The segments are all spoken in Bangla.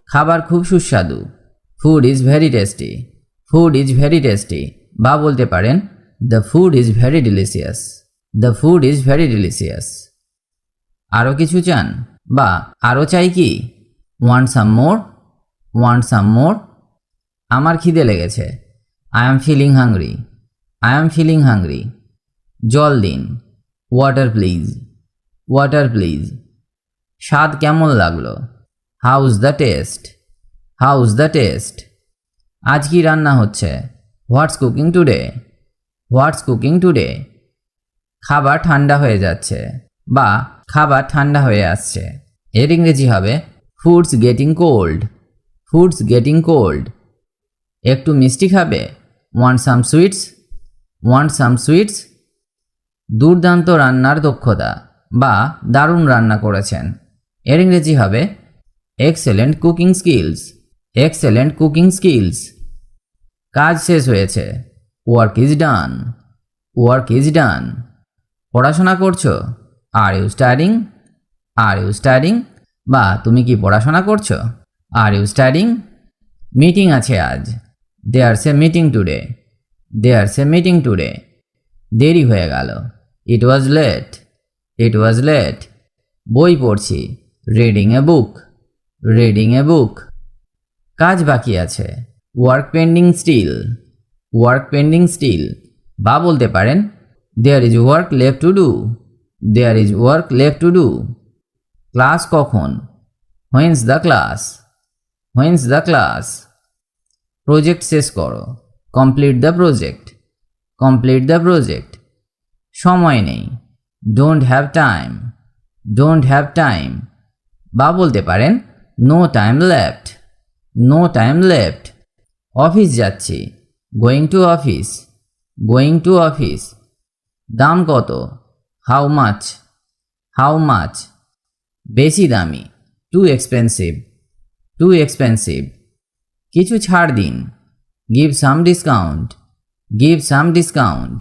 খাবার খুব সুস্বাদু। Food is very tasty. Food is very tasty. বা বলতে পারেন the food is very delicious. The food is very delicious. আরও কিছু চান বা আরও চাই কি? Want some more. Want some more. আমার খিদে লেগেছে। I am feeling hungry. I am feeling hungry. জল দিন। Water please. Water please. স্বাদ কেমন লাগলো? How's the taste. How's the taste. আজ কি রান্না হচ্ছে? What's cooking today. হোয়াটস কুকিং টুডে। খাবার ঠান্ডা হয়ে যাচ্ছে বা খাবার ঠান্ডা হয়ে আসছে। এর ইংরেজি হবে foods getting cold. Foods getting cold. একটু মিষ্টি খাবে? ওয়ান্ট সাম সুইটস। ওয়ান্ট সাম সুইটস। দুর্দান্ত রান্নার দক্ষতা বা দারুণ রান্না করেছেন। এর ইংরেজি হবে excellent cooking skills. Excellent cooking skills. কাজ শেষ হয়েছে। Work is done. Work is done. পড়াশোনা করছো? Are you studying. Are you studying. বা তুমি কি পড়াশোনা করছো? Are you studying. মিটিং আছে আজ। There's a meeting today. There's a meeting today. দেরি হয়ে গেল। It was late. It was late. বই পড়ছি। Reading a book. Reading a book. কাজ বাকি আছে। Work pending still. Work pending still. বা বলতে পারেন there is work left to do. There is work left to do. Class কখন? When's the class. When's the class. Project শেষ করো। Complete the project. Complete the project. সময় নেই। Don't have time. Don't have time. বা বলতে পারেন no time left. No time left. Office যাচ্ছি। Going to office. Going to office. দাম কত? How much. How much. বেশি দামি। Too expensive. Too expensive. কিছু ছাড় দিন। Give some discount. Give some discount.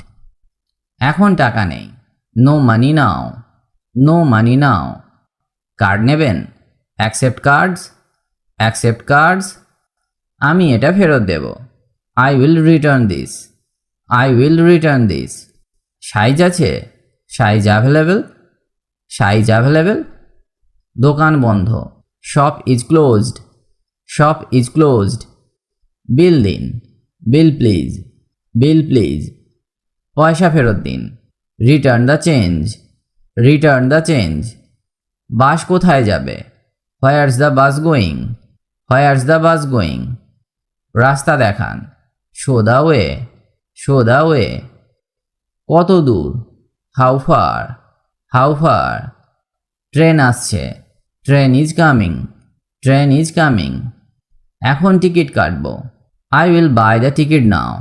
এখন টাকা নেই। No money now. No money now. Card নেবেন? Accept cards. Accept cards. আমি এটা ফেরত দেব। I will return this. I will return this. Size আছে? Size available. Size available. দোকান বন্ধ। Shop is closed. Shop is closed. Bill দিন। Bill please. Bill please. পয়সা ফেরত দিন। Return the change. Return the change. Bus কোথায় যাবে? Where's the bus going. Where's the bus going. রাস্তা দেখান। Show the way. Show the way. কত দূর? How far. How far. Train আসছে। Train is coming. Train is coming. এখন টিকিট কাটব। I will buy the ticket now.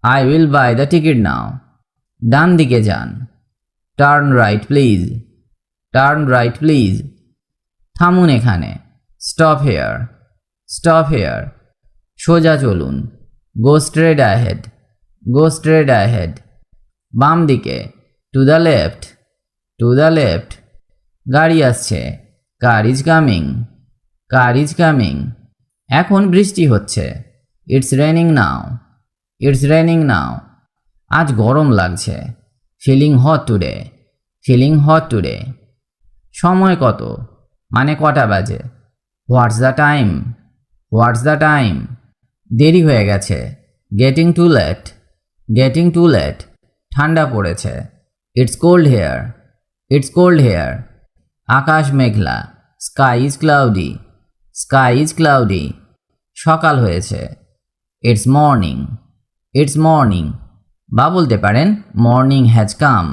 I will buy the ticket now. ডান দিকে যান। Turn right please. Turn right please. থামুন এখানে। Stop here. Stop here. সোজা চলুন। Go straight ahead. Go straight ahead. বাম দিকে। To the left. To the left. গাড়ি আসছে। Car is coming. Car is coming. এখন বৃষ্টি হচ্ছে। It's raining now. It's raining now. আজ গরম লাগছে। Feeling hot today. Feeling hot today. সময় কত? মানে কটা বাজে? What's the time. What's the time. দেরি হয়ে গেছে। Getting too late. Getting too late. ঠান্ডা পড়েছে। It's cold here. It's cold here. আকাশ মেঘলা। Sky is cloudy. Sky is cloudy. সকাল হয়েছে। It's morning. It's morning. বা বলতে পারেন morning has come.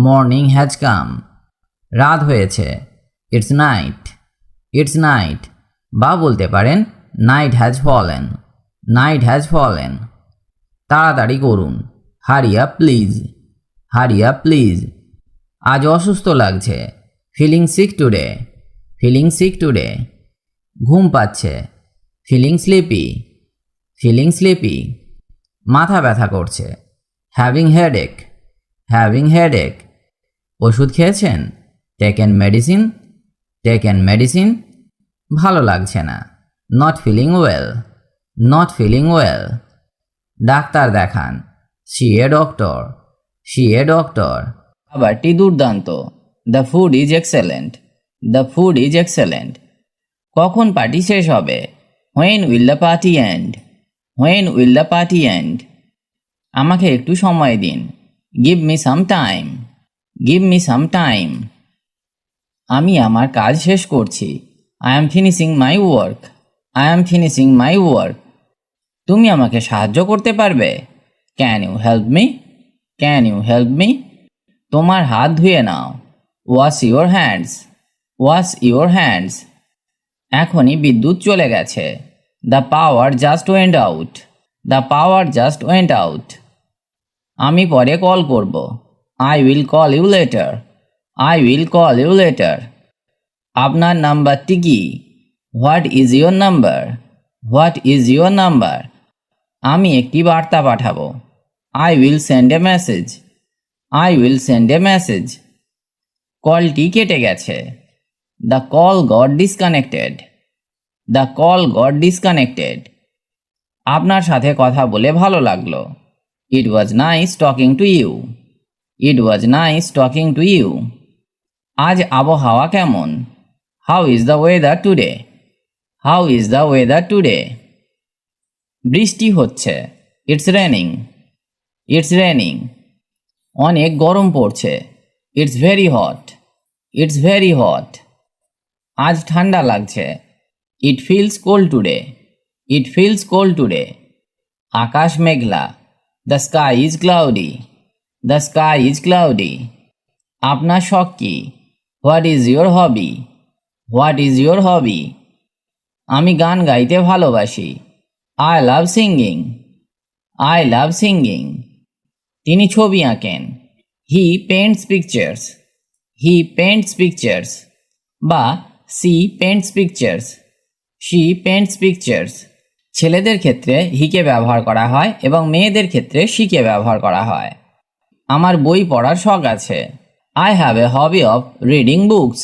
Morning has come. রাত হয়েছে। It's night. It's night. বা বলতে পারেন night has fallen. Night has fallen. তাড়াতাড়ি করুন। Hurry up please. Hurry up please. আজ অসুস্থ লাগছে। Feeling sick today. Feeling sick today. ঘুম পাচ্ছে। Feeling sleepy. Feeling sleepy. মাথা ব্যথা করছে। Having headache. Having headache. ওষুধ খেয়েছেন? Taken medicine. Taken medicine. ভালো লাগছে না। not feeling well, not feeling well. Doctor দেখান, see a doctor, see a doctor. খাবারটি দুর্দান্ত, the food is excellent, the food is excellent. কখন পার্টি শেষ হবে, when will the party end, when will the party end. আমাকে একটু সময় দিন, give me some time, give me some time. আমি আমার কাজ শেষ করছি, I am finishing my work, I am finishing my work. তুমি আমাকে সাহায্য করতে পারবে, can you help me, can you help me. তোমার হাত ধুয়ে নাও, wash your hands, wash your hands. এখনই বিদ্যুৎ চলে গেছে, the power just went out, the power just went out. আমি পরে কল করব, I will call you later, I will call you later. আপনার নাম্বারটি কি, what is your number, what is your number. আমি একটি বার্তা পাঠাবো, I will send a message, I will send a message. কলটি কেটে গেছে, the call got disconnected, the call got disconnected. আপনার সাথে কথা বলে ভালো লাগলো, it was nice talking to you, it was nice talking to you. আজ আবহাওয়া কেমন, how is the weather today, how is the weather today. বৃষ্টি হচ্ছে, it's raining, it's raining. অনেক গরম পড়ছে, it's very hot, it's very hot. আজ ঠান্ডা লাগছে, it feels cold today, it feels cold today. Akash Meghla, the sky is cloudy, the sky is cloudy. আপনার শখ কি, what is your hobby, what is your hobby. আমি গান গাইতে ভালোবাসি, I love singing, I love singing. তিনি ছবি আঁকেন, he paints pictures, he paints pictures. বা she paints pictures, she paints pictures. ছেলেদের ক্ষেত্রে হিকে ব্যবহার করা হয় এবং মেয়েদের ক্ষেত্রে শিকে ব্যবহার করা হয়। আমার বই পড়ার শখ আছে, I have a hobby of reading books,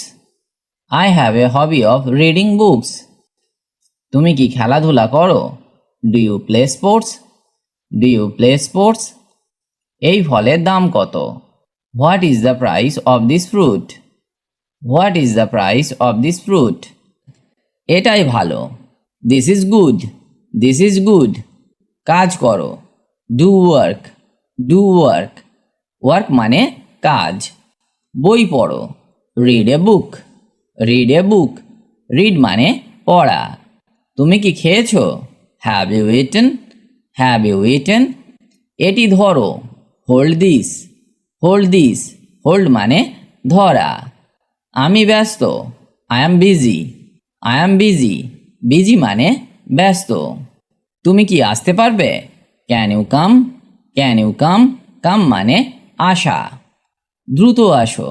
I have a hobby of reading books. তুমি কি খেলাধুলা করো, do you play sports, do you play sports. এই ফলের দাম কত, what is the price of this fruit, what is the price of this fruit. এটাই ভালো, this is good, this is good. কাজ করো, do work, do work. work মানে কাজ। বই পড়ো, read a book, read a book. read মানে পড়া। তুমি কি খেয়েছো, have you eaten, have you eaten. এটি ধরো, hold this, hold this. hold মানে ধরা। আমি ব্যস্ত, I am busy, I am busy. busy মানে ব্যস্ত। তুমি কি আসতে পারবে, can you come, can you come. come মানে আসা। দ্রুত আসো,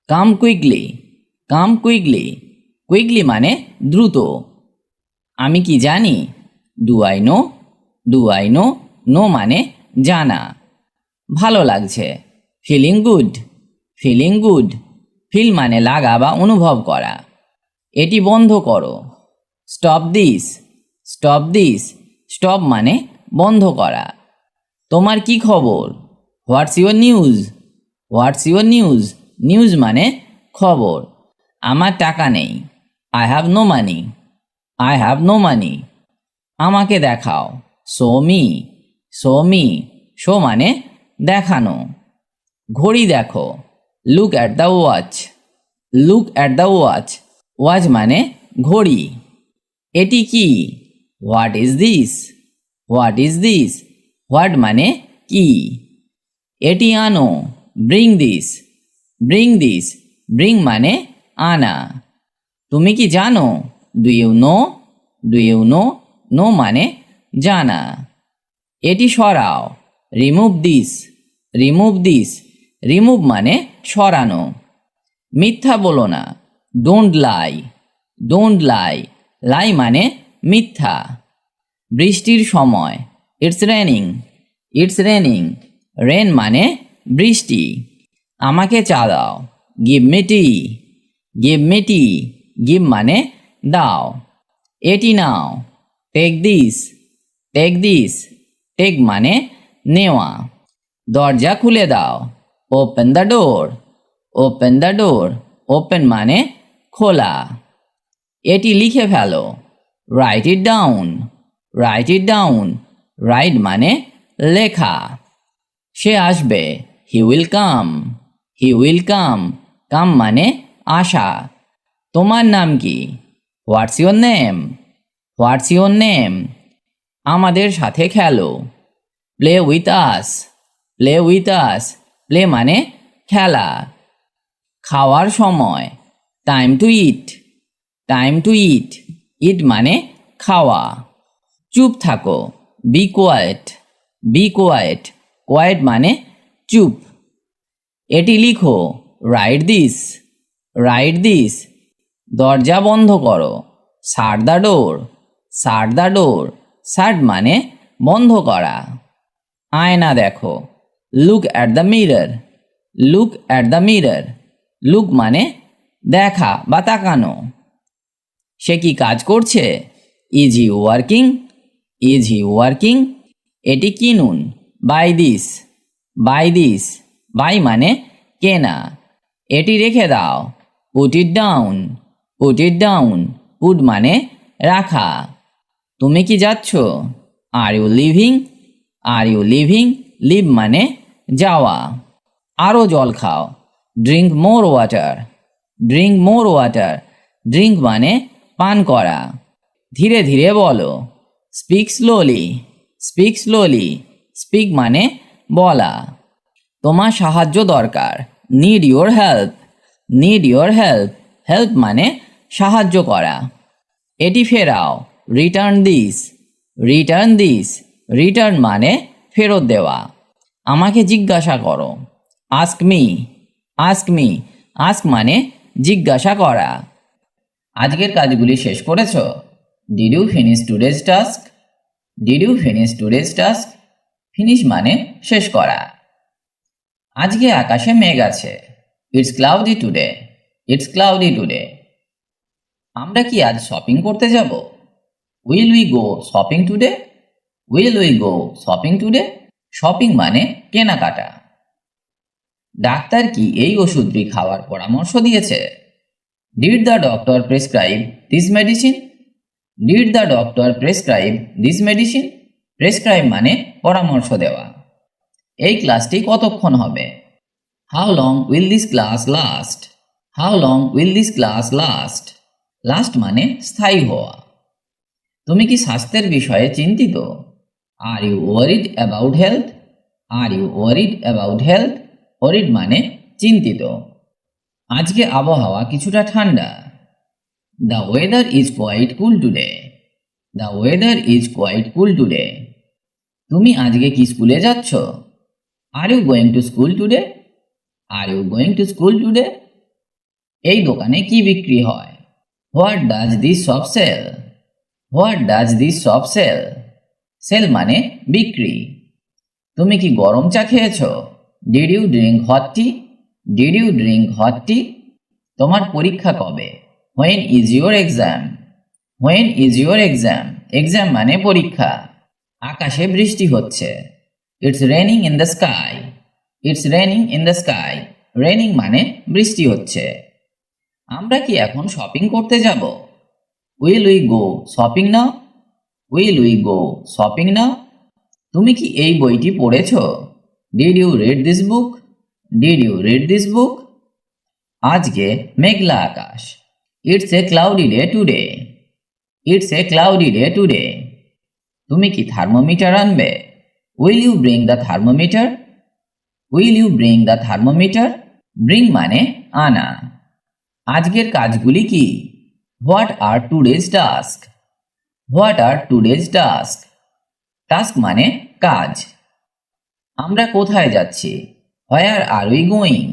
come quickly, come quickly. quickly মানে দ্রুত। আমি কি জানি, do I know, do I know. know মানে জানা। ভালো লাগছে, feeling good, feeling good. feel মানে লাগা বা অনুভব করা। এটি বন্ধ করো, stop this, stop this. stop মানে বন্ধ করা। তোমার কি খবর, what's your news, what's your news. news মানে খবর। আমার টাকা নেই, I have no money, I have no money. আমাকে দেখাও, show me, show me. show মানে দেখানো। ঘড়ি দেখো, look at the watch, look at the watch. watch মানে ঘড়ি। এটি কি, what is this, what is this. what মানে কি। এটি আনো, bring this, bring this. bring মানে আনা। তুমি কি জানো, do you know, do you know. know মানে জানা। এটি সরাও, remove this, remove this. remove মানে সরানো। মিথ্যা বলো না, don't lie, don't lie. lie মানে মিথ্যা। বৃষ্টির সময়, it's raining, it's raining. rain মানে বৃষ্টি। আমাকে চা দাও, give me tea, give me tea. give মানে দাও। এটি নাও, take this, take this, take মানে নেওয়া। দরজা খুলে দাও, open the door, open the door, open মানে খোলা। এটি লিখে ফেলো, write it down, write it down, write মানে লেখা। সে আসবে, he will come, he will come, কাম মানে আসা। তোমার নাম কি? What's your name, what's your name, আমাদের সাথে খেলো। Play with us, play with us, play মানে খেলা। খাওয়ার সময়, time to eat, time to eat, eat মানে খাওয়া। চুপ থাকো, be quiet, be quiet, quiet মানে চুপ। এটি লিখো, রাইট দিস, রাইট দিস, দরজা বন্ধ করো, শাট the door, shut the door, শাট মানে বন্ধ করা। আয়না দেখো, look at the mirror, look at the mirror, look মানে দেখা বা তাকানো। সে কি কাজ করছে? Is he working, is he working, এটি কিনুন, buy this, buy this, buy মানে কেনা। এটি রেখে দাও, put it down, put it down, put মানে রাখা। তুমি কি যাচ্ছ? Are you leaving, are you leaving, leave মানে যাওয়া। আরও জল খাও, drink more water, drink more water, drink মানে পান করা। ধীরে ধীরে বলো, speak slowly, speak slowly, speak মানে বলা। তোমার সাহায্য দরকার, need your help, need your help, help মানে সাহায্য করা। এটি ফেরাও, return this, return this, return মানে ফেরত দেওয়া। আমাকে জিজ্ঞাসা করো, ask me, ask me, ask মানে জিজ্ঞাসা করা। আজকের কাজগুলি শেষ করেছ? Did you finish today's task, did you finish today's task, finish মানে শেষ করা। আজকে আকাশে মেঘ আছে, it's cloudy today, it's cloudy today. আমরা কি আজ শপিং করতে যাব? Will we go shopping today, will we go shopping today, shopping মানে কেনাকাটা। ডাক্তার কি এই ওষুধটি খাওয়ার পরামর্শ দিয়েছে? Did the doctor prescribe this medicine, did the doctor prescribe this medicine, prescribe মানে পরামর্শ দেওয়া। এই ক্লাসটি কতক্ষণ হবে? How long will this class last, how long will this class last, last মানে স্থায়ী হওয়া। তুমি কি স্বাস্থ্যের বিষয়ে চিন্তিত? Are you worried about health, are you worried about health, worried মানে চিন্তিত। আজকে আবহাওয়া কিছুটা ঠান্ডা, the weather is quite cool today, the weather is quite cool today. তুমি আজকে কি স্কুলে যাচ্ছ? Are you going to school today, are you going to school today. এই দোকানে কি বিক্রি হয়? What does this shop sell, what does this shop sell, sell মানে বিক্রি। তুমি কি গরম চা খেয়েছ? Did you drink hot tea, did you drink hot tea. তোমার পরীক্ষা কবে? When is your exam, when is your exam, exam মানে পরীক্ষা। আকাশে বৃষ্টি হচ্ছে, it's raining in the sky, it's raining in the sky, raining মানে বৃষ্টি হচ্ছে। আমরা কি এখন শপিং করতে যাব? Will we go shopping now, will we go shopping now. তুমি কি এই বইটি পড়েছ? Did you read this book, did you read this book. আজকে মেঘলা আকাশ, it's a cloudy day today, it's a cloudy day today. তুমি কি থার্মোমিটার আনবে? Will you bring the thermometer, will you bring the thermometer, bring মানে আনা। আজকের কাজগুলি কি? What are today's task, what are today's task, task মানে কাজ। আমরা কোথায় যাচ্ছি? Where are we going,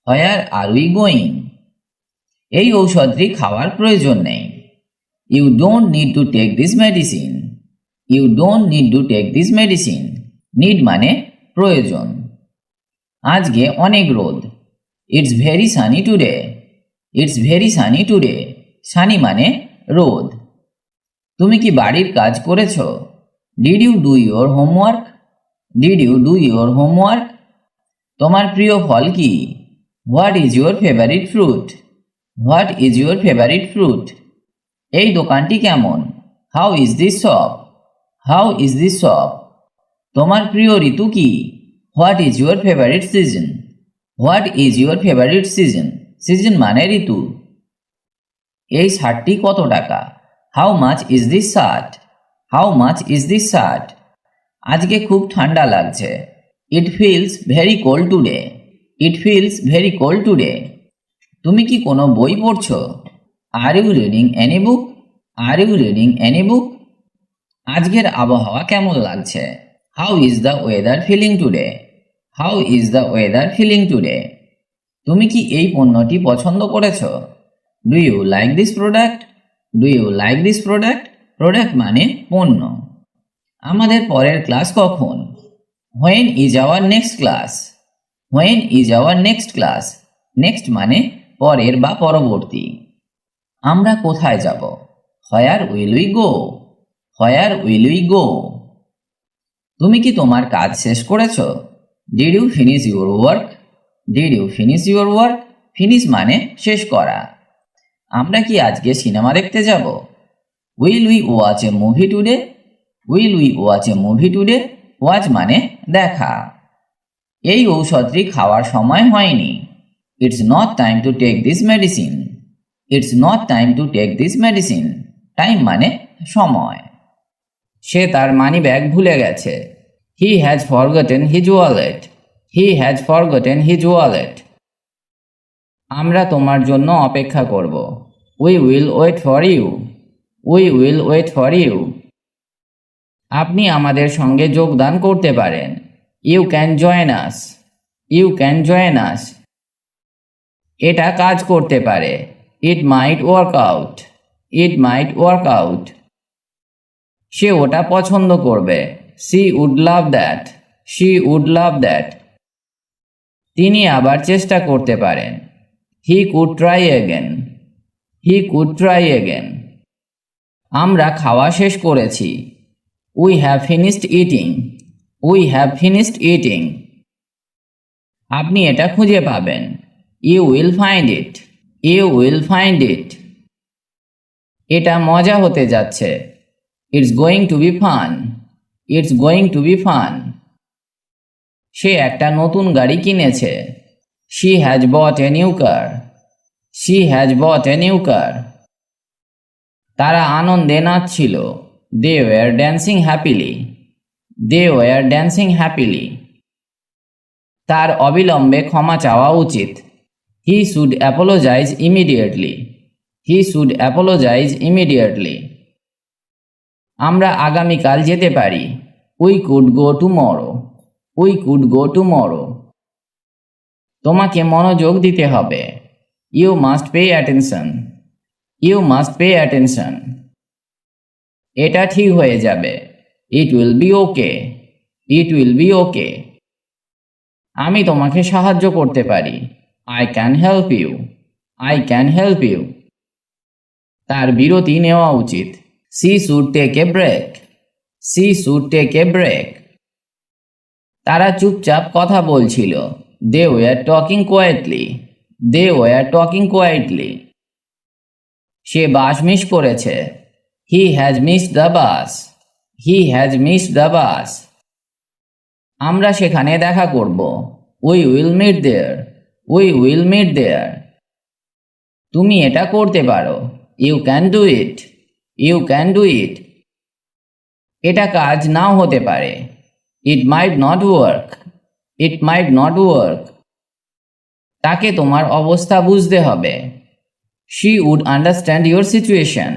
where are we going. এই ঔষধটি খাওয়ার প্রয়োজন নেই, you don't need to take this medicine, you don't need to take this medicine, need মানে প্রয়োজন। আজকে অনেক রোদ, it's very sunny today, it's very sunny today, sunny মানে রোদ। তুমি কি বাড়ির কাজ করেছো? Did you do your homework? Did you do your homework? তোমার প্রিয় ফল কি? What is your favourite fruit? What is your favourite fruit? এই দোকানটি কেমন? How is this shop? How is this shop? তোমার প্রিয় ঋতু কি? What is your favourite season? What is your favourite season? Season মানে ঋতু। এই শার্টটি কত টাকা? How much is this shirt? How much is this shirt? আজকে খুব ঠান্ডা লাগছে। It feels very cold today. It feels very cold today. তুমি কি কোনো বই পড়ছো? Are you reading any book? Are you reading any book? আজকের আবহাওয়া কেমন লাগছে? How is the weather feeling today? How is the weather feeling today? তুমি কি এই পণ্যটি পছন্দ করেছো? Do you like this product? Do you like this product? Product মানে পণ্য। আমাদের পরের ক্লাস কখন? When is our next class? When is our next class? Next মানে পরের বা পরবর্তী। আমরা কোথায় যাব? Where will we go? Where will we go? তুমি কি তোমার কাজ শেষ করেছো? Did you finish your work? Did you finish your work? Finish মানে শেষ করা। আমরা কি আজকে সিনেমা দেখতে যাব? Will we watch a movie today? Will we watch a movie today? Watch মানে দেখা। এই ঔষধটি খাওয়ার সময় হয়নি। It's not time to take this medicine. It's not time to take this medicine. Time মানে সময়। সে তার মানি ব্যাগ ভুলে গেছে। He has forgotten his wallet. He has forgotten his wallet. আমরা তোমার জন্য অপেক্ষা করব। We will wait for you. We will wait for you. আপনি আমাদের সঙ্গে যোগদান করতে পারেন। You can join us. You can join us. এটা কাজ করতে পারে। It might work out. It might work out. সে ওটা পছন্দ করবে। She would love that. She would love that. তিনি আবার চেষ্টা করতে পারেন। He could try again. He could try again. আমরা খাওয়া শেষ করেছি। We have finished eating. We have finished eating. আপনি এটা খুঁজে পাবেন। You will find it. You will find it. এটা মজা হতে যাচ্ছে। It's going to be fun. It's going to be fun. সে একটা নতুন গাড়ি কিনেছে। She has bought a new car. She has bought a new car. তারা আনন্দে নাচছিল। They were dancing happily. They were dancing happily. তার অবিলম্বে ক্ষমা চাওয়া উচিত। He should apologise immediately. He should apologise immediately. আমরা আগামীকাল যেতে পারি। We could go tomorrow. We could go tomorrow. তোমাকে মনোযোগ দিতে হবে। You must pay attention. You must pay attention. এটা ঠিক হয়ে যাবে। It will be okay. It will be okay. আমি তোমাকে সাহায্য করতে পারি। I can help you. I can help you. তার বিরতি নেওয়া উচিত। She should take a break. She should take a break. তারা চুপচাপ কথা বলছিল। They were talking quietly. They were talking quietly. সে বাস মিস করেছে। He has missed the bus. He has missed the bus. আমরা সেখানে দেখা করব। We will meet there. We will meet there. তুমি এটা করতে পারো। You can do it. You can do it. এটা কাজ নাও হতে পারে। It might not work. It might not work. তাকে তোমার অবস্থা বুঝতে হবে। She would understand your situation.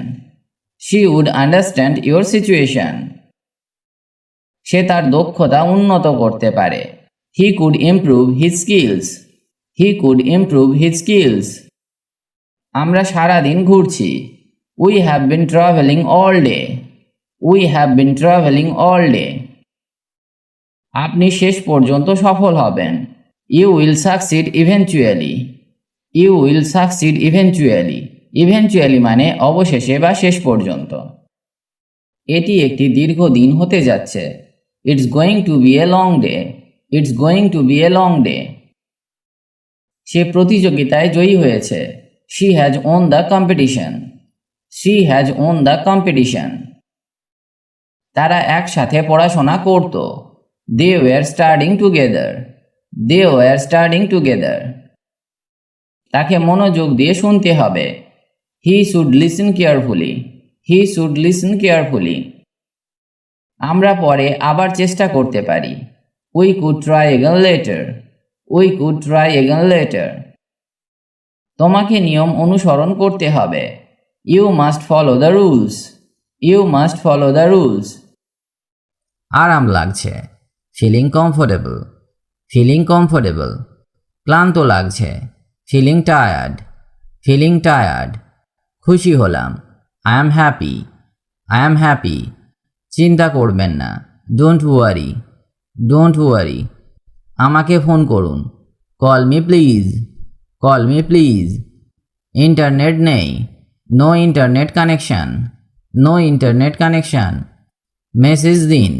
She would understand your situation. সে তার দক্ষতা উন্নত করতে পারে। হি could improve his skills. He could improve his skills. আমরা সারাদিন ঘুরছি। We have been travelling all day. We have been travelling all day. আপনি শেষ পর্যন্ত সফল হবেন। You will succeed eventually. You will succeed eventually. Eventually মানে অবশেষে বা শেষ পর্যন্ত। এটি একটি দীর্ঘ দিন হতে যাচ্ছে। It's going to be a long day. It's going to be a long day. সে প্রতিযোগিতায় জয়ী হয়েছে। She has won the competition. She has won the competition. তারা একসাথে পড়াশোনা করত। They were studying together. They were studying together. তাকে মনোযোগ দিয়ে শুনতে হবে। He should listen carefully. He should listen carefully. আমরা পরে আবার চেষ্টা করতে পারি। We could try again later. We could try again later. তোমাকে নিয়ম অনুসরণ করতে হবে। You must follow the rules. You must follow the rules. আরাম লাগছে। Feeling comfortable. Feeling comfortable. ক্লান্ত লাগছে। Feeling tired. Feeling tired. খুশি হলাম। I am happy. I am happy. চিন্তা করবেন না। Don't worry. Don't worry. আমাকে ফোন করুন। Call me please. Call me please. Internet নেই। No internet connection. No internet connection. Message দিন।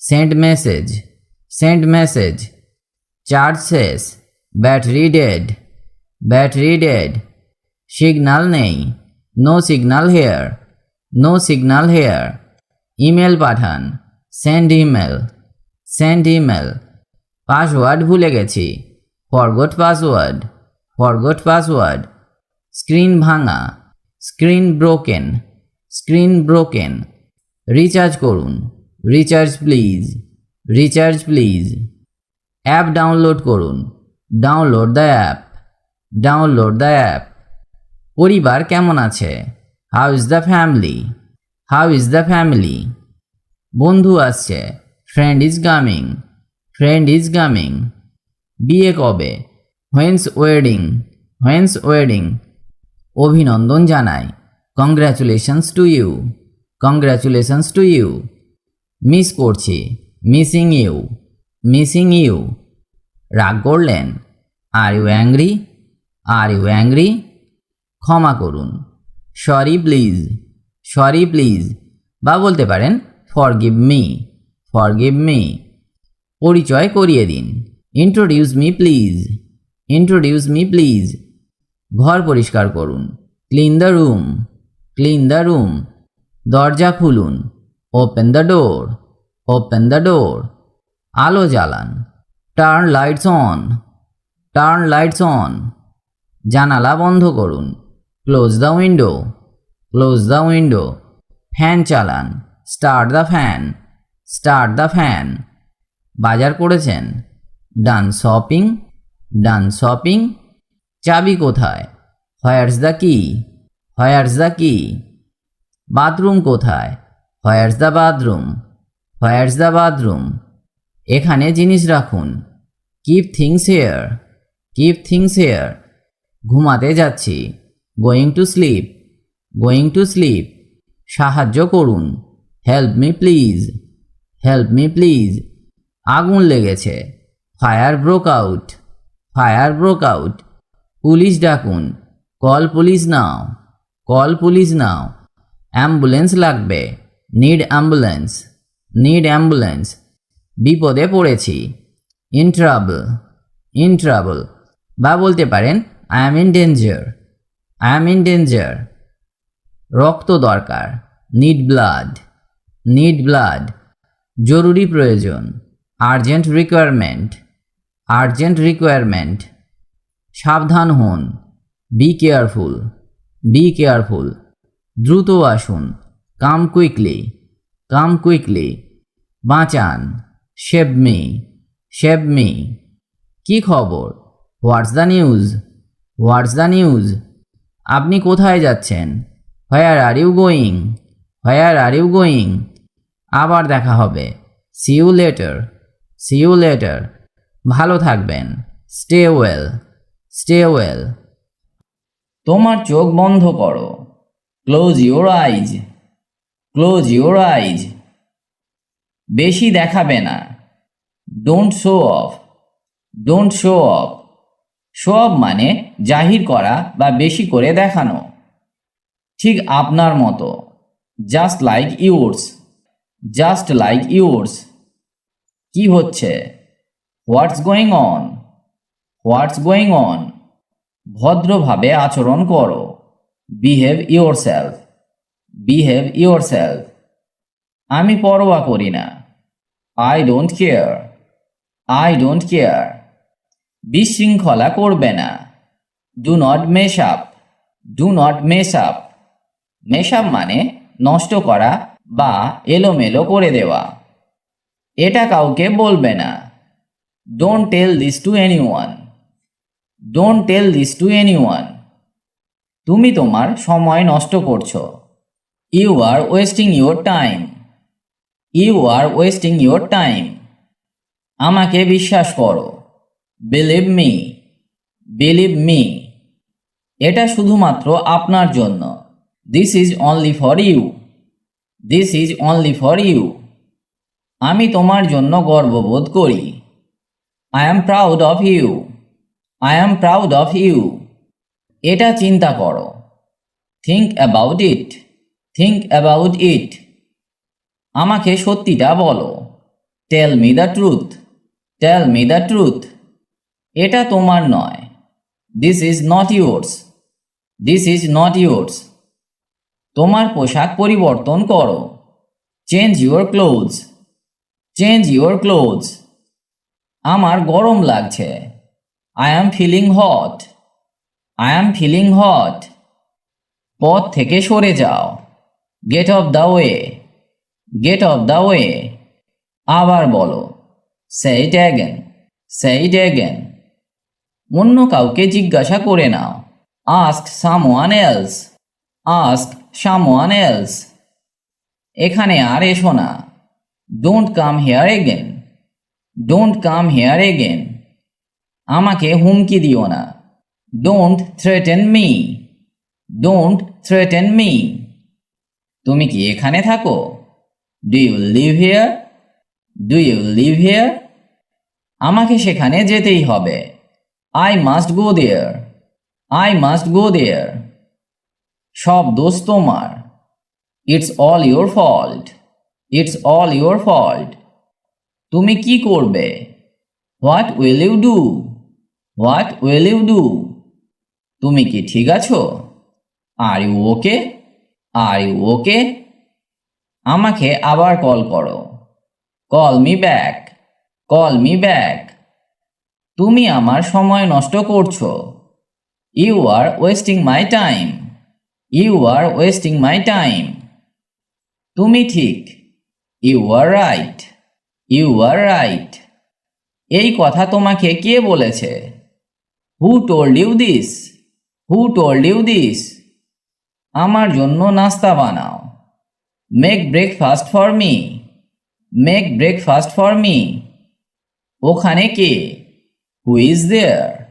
Send message. Send message. Charge শেষ। Battery dead. Battery dead. Signal নেই। No signal here. No signal here. Email পাঠান। Send email. Send email. Password ভুলে গেছি। Forgot password. Forgot password. Screen ভাঙা। Screen broken. Screen broken. Recharge করুন। Recharge please. Recharge please. App download করুন। Download the app. Download the app. পরিবার কেমন আছে? How is the family? How is the family? বন্ধু আসছে। Friend is coming. Friend is coming. বিয়ে কবে? When's wedding. Whence wedding. অভিনন্দন জানাই। Congratulations to you. Congratulations to you. Miss করছি। Missing you. Missing you. রাগ করলেন? Are you angry? Are you angry? ক্ষমা করুন। Sorry please. Sorry please. বা বলতে পারেন ফরগিভ মি। Forgive me. পরিচয় করিয়ে দিন। Introduce me please. Introduce me please. ঘর পরিষ্কার করুন। Clean the room. Clean the room. দরজা খুলুন। Open the door. Open the door. আলো জ্বালান। Turn lights on. Turn lights on. জানালা বন্ধ করুন। Close the window. Close the window. Fan চালান। Start the fan. Start the fan. বাজার করেছেন? Done shopping. Done shopping. চাবি কোথায়? হোয়ারস দ্য কি? হোয়ারস দ্য কি? বাথরুম কোথায়? Where's the bathroom? Where's the bathroom? এখানে জিনিস রাখুন। Keep things here. Keep things here. ঘুমাতে যাচ্ছি। Going to sleep. Going to sleep. সাহায্য করুন। Help me please. Help me please. আগুন লেগেছে। Fire broke out. Fire broke out. Police ডাকুন। Call police now. Call police now. Ambulance লাগবে। Need ambulance. Need ambulance. বিপদে পড়েছি। In trouble. In trouble. বা বলতে পারেন I am in danger. I am in danger. রক্ত দরকার। Need blood. Need blood. জরুরি প্রয়োজন। Urgent requirement. Urgent requirement. সাবধান হন। Be careful. Be careful. দ্রুত আসুন। Come quickly. Come quickly. বাঁচান। Save me. Save me. কি খবর? What's the news? What's the news? আপনি কোথায় যাচ্ছেন? Where are you going? Where are you going? আবার দেখা হবে। See you later. See you later. ভালো থাকবেন। Stay well. Stay well. তোমার চোখ বন্ধ করো। Close your eyes. Close your eyes. বেশি দেখাবে না। Don't show off. Don't show off. Show off মানে জাহির করা বা বেশি করে দেখানো। ঠিক আপনার মতো। Just like yours. Just like yours. কি হচ্ছে? What's going on? What's going on? ভদ্রভাবে আচরণ করো। Behave yourself. Behave yourself. আমি পরোয়া করি না। I don't care. I don't care. বিশৃঙ্খলা করবে না। Do not mesh up. Do not mesh up. Mesh up মানে নষ্ট করা বা এলোমেলো করে দেওয়া। এটা কাউকে বলবে না। Don't tell this to anyone. Don't tell this to anyone. তুমি তোমার সময় নষ্ট করছো। You are wasting your time. You are wasting your time. আমাকে বিশ্বাস করো। Believe me. Believe me. এটা শুধুমাত্র আপনার জন্য। This is only for you. This is only for you. আমি তোমার জন্য গর্ববোধ করি। I am proud of you. I am proud of you. এটা চিন্তা করো। Think about it. Think about it. আমাকে সত্যিটা বলো। Tell me the truth. Tell me the truth. এটা তোমার নয়। This is not yours. This is not yours. তোমার পোশাক পরিবর্তন করো। Change your clothes. Change your clothes. আমার গরম লাগছে। I am feeling hot. I am feeling hot. পথ থেকে সরে যাও। Get off the way. Get off the way. আবার বলো। Say it again. Say it again. অন্য কাউকে জিজ্ঞাসা করে নাও। Ask someone else. Ask someone else. এখানে আর এসো না। Don't come here again. Don't come here again. আমাকে হুমকি দিও না। Don't threaten me. Don't threaten me. তুমি কি এখানে থাকো? Do you live here? Do you live here? আমাকে সেখানে যেতেই হবে। I must go there. I must go there. সব দোষ তোমার। It's all your fault. It's all your fault. তুমি কি করবে? What will you do? What will you do? তুমি কি ঠিক আছো? Are you okay? Are you okay? আমাকে আবার কল করো। Call me back. Call me back. তুমি আমার সময় নষ্ট করছো। You are wasting my time. You are wasting my time. তুমি ঠিক। You are right. You are right. এই কথা তোমাকে কে বলেছে? Who told you this? Who told you this? আমার জন্য নাস্তা বানাও। Make breakfast for me. Make breakfast for me. ওখানে কে? Who is there?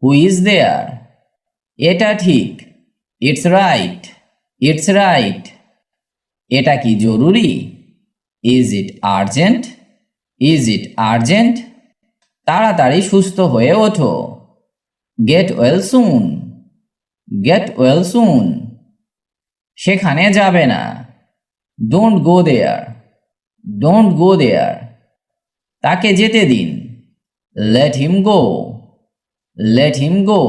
Who is there? এটা ঠিক। It's right. It's right. এটা কি জরুরি? Is it urgent? Is it urgent? তাড়াতাড়ি সুস্থ হয়ে ওঠো। Get well soon. Get well soon. সেখানে যাবে না। Don't go there. Don't go there. তাকে যেতে দিন। Let him go. Let him গো।